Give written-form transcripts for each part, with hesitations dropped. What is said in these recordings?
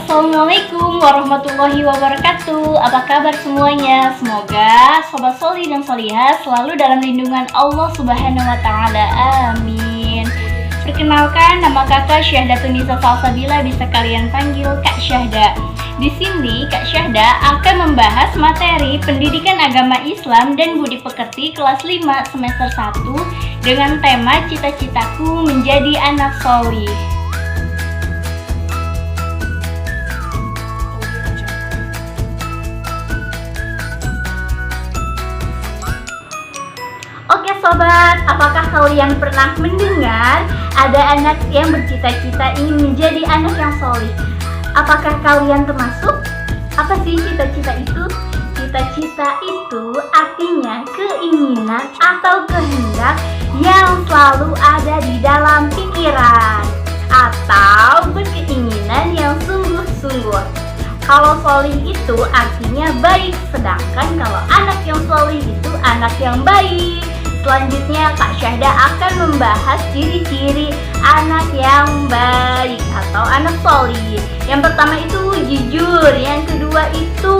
Assalamualaikum warahmatullahi wabarakatuh. Apa kabar semuanya? Semoga sobat soli dan solihah selalu dalam lindungan Allah Subhanahu wa taala. Amin. Perkenalkan, nama kakak Syahdatun Nisa Salsabila, bisa kalian panggil Kak Syahda. Di sini Kak Syahda akan membahas materi pendidikan agama Islam dan budi pekerti kelas 5 semester 1 dengan tema cita-citaku menjadi anak solih. Oke sobat, apakah kalian pernah mendengar ada anak yang bercita-cita ingin menjadi anak yang solih? Apakah kalian termasuk? Apa sih cita-cita itu? Cita-cita itu artinya keinginan atau kehendak yang selalu ada di dalam pikiran atau berkeinginan yang sungguh-sungguh. Kalau solih itu artinya baik, sedangkan kalau anak yang solih itu anak yang baik. Selanjutnya Kak Syahda akan membahas ciri-ciri anak yang baik atau anak solih. Yang pertama itu jujur, yang kedua itu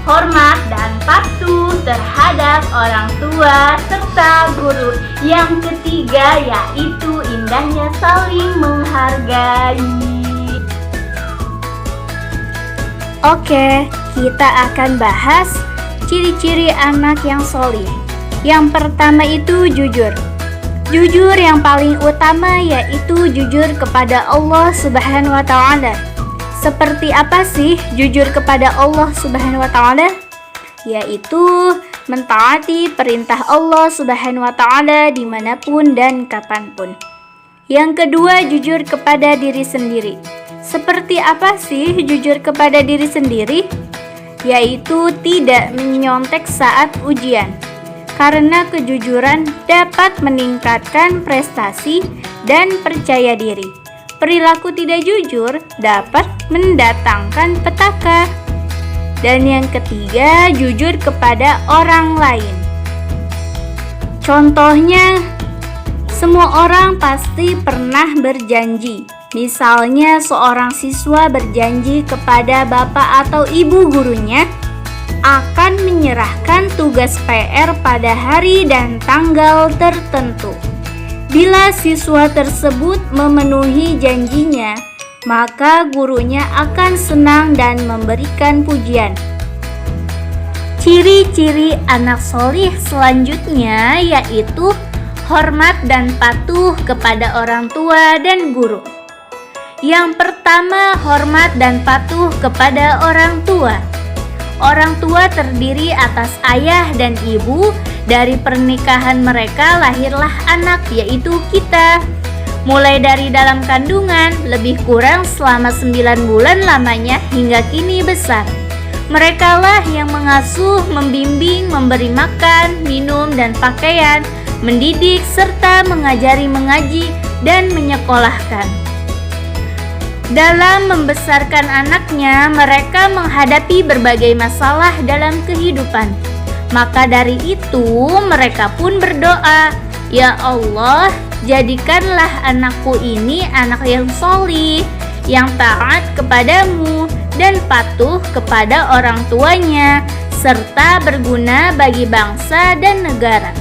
hormat dan patuh terhadap orang tua serta guru. Yang ketiga yaitu indahnya saling menghargai. Oke, kita akan bahas ciri-ciri anak yang solih. Yang pertama itu jujur. Jujur yang paling utama yaitu jujur kepada Allah Subhanahu wa taala. Seperti apa sih jujur kepada Allah Subhanahu wa taala? Yaitu mentaati perintah Allah Subhanahu wa taala dimanapun dan kapanpun. Yang kedua, jujur kepada diri sendiri. Seperti apa sih jujur kepada diri sendiri? Yaitu tidak menyontek saat ujian. Karena kejujuran dapat meningkatkan prestasi dan percaya diri. Perilaku tidak jujur dapat mendatangkan petaka. Dan yang ketiga, jujur kepada orang lain. Contohnya, semua orang pasti pernah berjanji. Misalnya seorang siswa berjanji kepada bapak atau ibu gurunya akan menyerahkan tugas PR pada hari dan tanggal tertentu. Bila siswa tersebut memenuhi janjinya, maka gurunya akan senang dan memberikan pujian. Ciri-ciri anak solih selanjutnya yaitu hormat dan patuh kepada orang tua dan guru. Yang pertama, hormat dan patuh kepada orang tua. Orang tua terdiri atas ayah dan ibu. Dari pernikahan mereka lahirlah anak, yaitu kita. Mulai dari dalam kandungan, lebih kurang selama 9 bulan lamanya hingga kini besar. Merekalah yang mengasuh, membimbing, memberi makan, minum, dan pakaian, mendidik, serta mengajari mengaji dan menyekolahkan. Dalam membesarkan anaknya, mereka menghadapi berbagai masalah dalam kehidupan. Maka dari itu, mereka pun berdoa, "Ya Allah, jadikanlah anakku ini anak yang solih, yang taat kepadamu, dan patuh kepada orang tuanya, serta berguna bagi bangsa dan negara."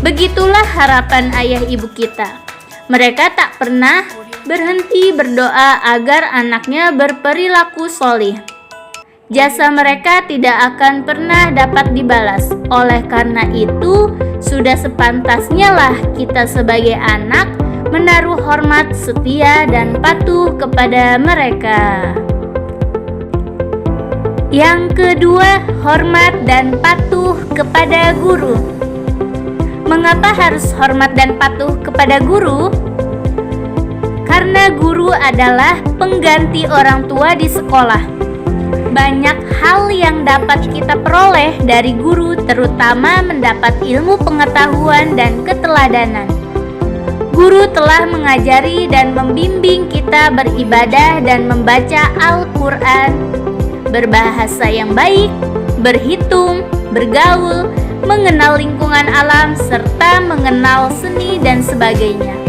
Begitulah harapan ayah ibu kita. Mereka tak pernah berhenti berdoa agar anaknya berperilaku solih. Jasa mereka tidak akan pernah dapat dibalas. Oleh karena itu, sudah sepantasnya lah kita sebagai anak menaruh hormat, setia, dan patuh kepada mereka. Yang kedua, hormat dan patuh kepada guru. Mengapa harus hormat dan patuh kepada guru? Karena guru adalah pengganti orang tua di sekolah. Banyak hal yang dapat kita peroleh dari guru, terutama mendapat ilmu pengetahuan dan keteladanan. Guru telah mengajari dan membimbing kita beribadah dan membaca Al-Quran, berbahasa yang baik, berhitung, bergaul, mengenal lingkungan alam, serta mengenal seni dan sebagainya.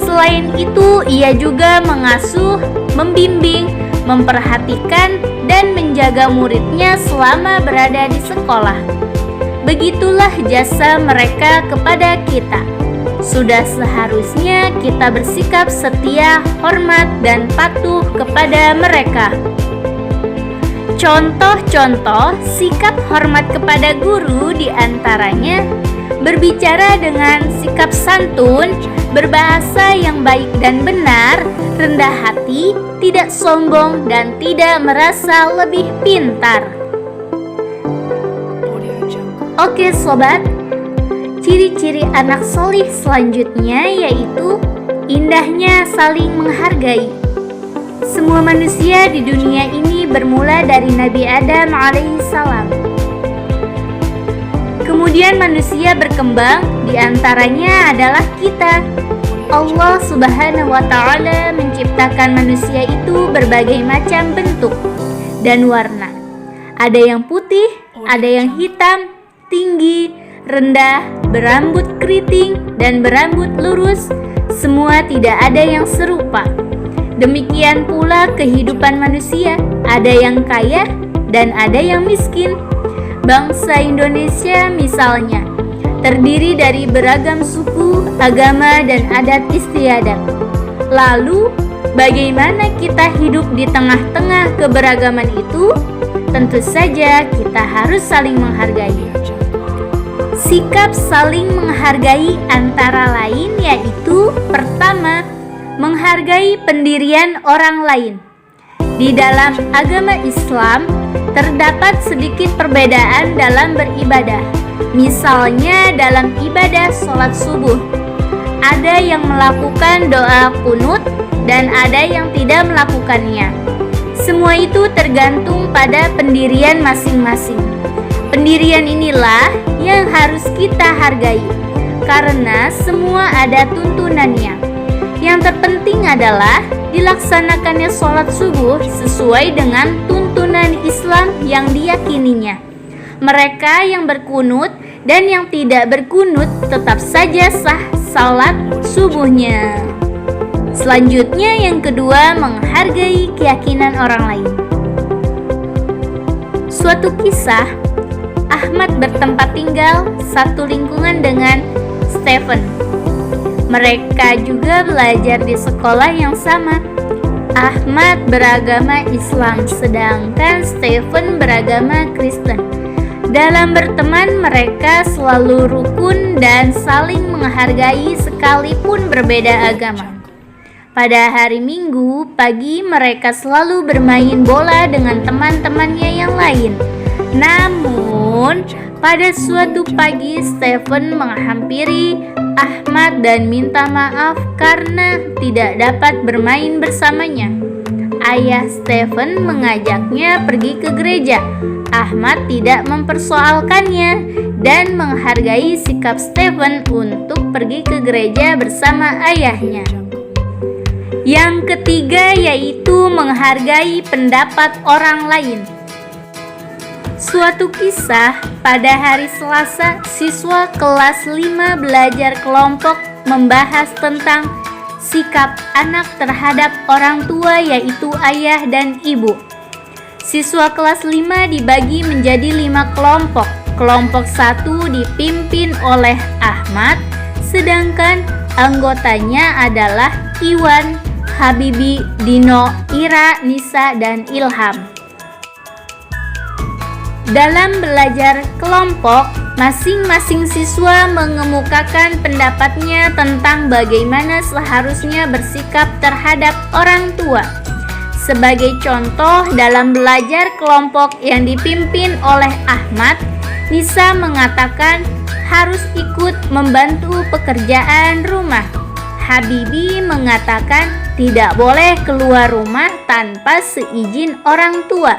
Selain itu, ia juga mengasuh, membimbing, memperhatikan, dan menjaga muridnya selama berada di sekolah. Begitulah jasa mereka kepada kita. Sudah seharusnya kita bersikap setia, hormat, dan patuh kepada mereka. Contoh-contoh sikap hormat kepada guru diantaranya berbicara dengan sikap santun, berbahasa yang baik dan benar, rendah hati, tidak sombong, dan tidak merasa lebih pintar. Oke sobat, ciri-ciri anak solih selanjutnya yaitu indahnya saling menghargai. Semua manusia di dunia ini bermula dari Nabi Adam alaihissalam. Kemudian manusia berkembang, diantaranya adalah kita. Allah Subhanahu wa Ta'ala menciptakan manusia itu berbagai macam bentuk dan warna. Ada yang putih, ada yang hitam, tinggi, rendah, berambut keriting, dan berambut lurus. Semua tidak ada yang serupa. Demikian pula kehidupan manusia, ada yang kaya dan ada yang miskin. Bangsa Indonesia misalnya, terdiri dari beragam suku, agama, dan adat istiadat. Lalu, bagaimana kita hidup di tengah-tengah keberagaman itu? Tentu saja kita harus saling menghargai. Sikap saling menghargai antara lain yaitu pertama, menghargai pendirian orang lain. Di dalam agama Islam terdapat sedikit perbedaan dalam beribadah. Misalnya dalam ibadah sholat subuh, ada yang melakukan doa kunut dan ada yang tidak melakukannya. Semua itu tergantung pada pendirian masing-masing. Pendirian inilah yang harus kita hargai, karena semua ada tuntunannya. Yang terpenting adalah dilaksanakannya sholat subuh sesuai dengan tuntunan Islam yang diyakininya. Mereka yang berkunut dan yang tidak berkunut tetap saja sah sholat subuhnya. Selanjutnya yang kedua, menghargai keyakinan orang lain. Suatu kisah, Ahmad bertempat tinggal satu lingkungan dengan Stephen. Mereka juga belajar di sekolah yang sama. Ahmad beragama Islam, sedangkan Stephen beragama Kristen. Dalam berteman, mereka selalu rukun dan saling menghargai sekalipun berbeda agama. Pada hari Minggu pagi, mereka selalu bermain bola dengan teman-temannya yang lain. Namun, pada suatu pagi, Stephen menghampiri Ahmad dan minta maaf karena tidak dapat bermain bersamanya. Ayah Stephen mengajaknya pergi ke gereja. Ahmad tidak mempersoalkannya dan menghargai sikap Stephen untuk pergi ke gereja bersama ayahnya. Yang ketiga yaitu menghargai pendapat orang lain. Suatu kisah, pada hari Selasa, siswa kelas 5 belajar kelompok membahas tentang sikap anak terhadap orang tua yaitu ayah dan ibu. Siswa kelas 5 dibagi menjadi 5 kelompok. Kelompok 1 dipimpin oleh Ahmad, sedangkan anggotanya adalah Iwan, Habibi, Dino, Ira, Nisa, dan Ilham. Dalam belajar kelompok, masing-masing siswa mengemukakan pendapatnya tentang bagaimana seharusnya bersikap terhadap orang tua. Sebagai contoh, dalam belajar kelompok yang dipimpin oleh Ahmad, Nisa mengatakan harus ikut membantu pekerjaan rumah. Habibi mengatakan tidak boleh keluar rumah tanpa seizin orang tua.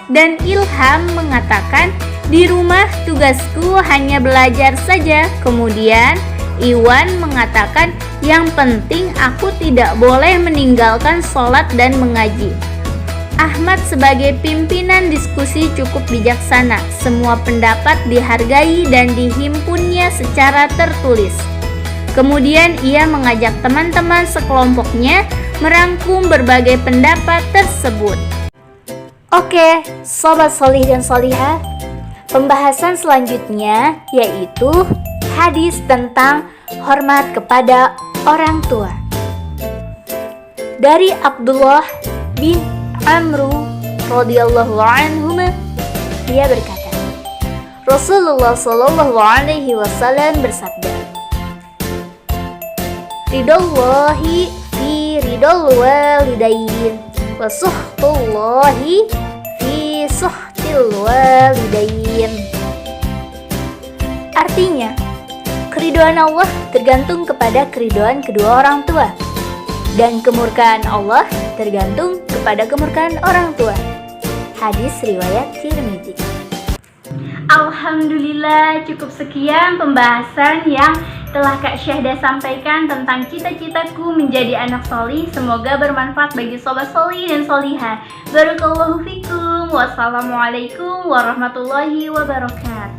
Dan Ilham mengatakan di rumah tugasku hanya belajar saja. Kemudian Iwan mengatakan yang penting aku tidak boleh meninggalkan sholat dan mengaji. Ahmad sebagai pimpinan diskusi cukup bijaksana. Semua pendapat dihargai dan dihimpunnya secara tertulis. Kemudian ia mengajak teman-teman sekelompoknya merangkum berbagai pendapat tersebut. Oke, sobat solih dan solihah, pembahasan selanjutnya yaitu hadis tentang hormat kepada orang tua. Dari Abdullah bin Amru radhiyallahu anhu, dia berkata, Rasulullah sallallahu alaihi wasallam bersabda, Ridallahi fi ridal walidain wa suhtullahi fi suhtil walidain. Artinya, keridhaan Allah tergantung kepada keridhaan kedua orang tua, dan kemurkaan Allah tergantung kepada kemurkaan orang tua. Hadis riwayat Tirmidzi. Alhamdulillah, cukup sekian pembahasan yang telah Kak Syahda sampaikan tentang cita-citaku menjadi anak solih. Semoga bermanfaat bagi sobat solih dan solihah. Barakallahu fikum. Wassalamualaikum warahmatullahi wabarakatuh.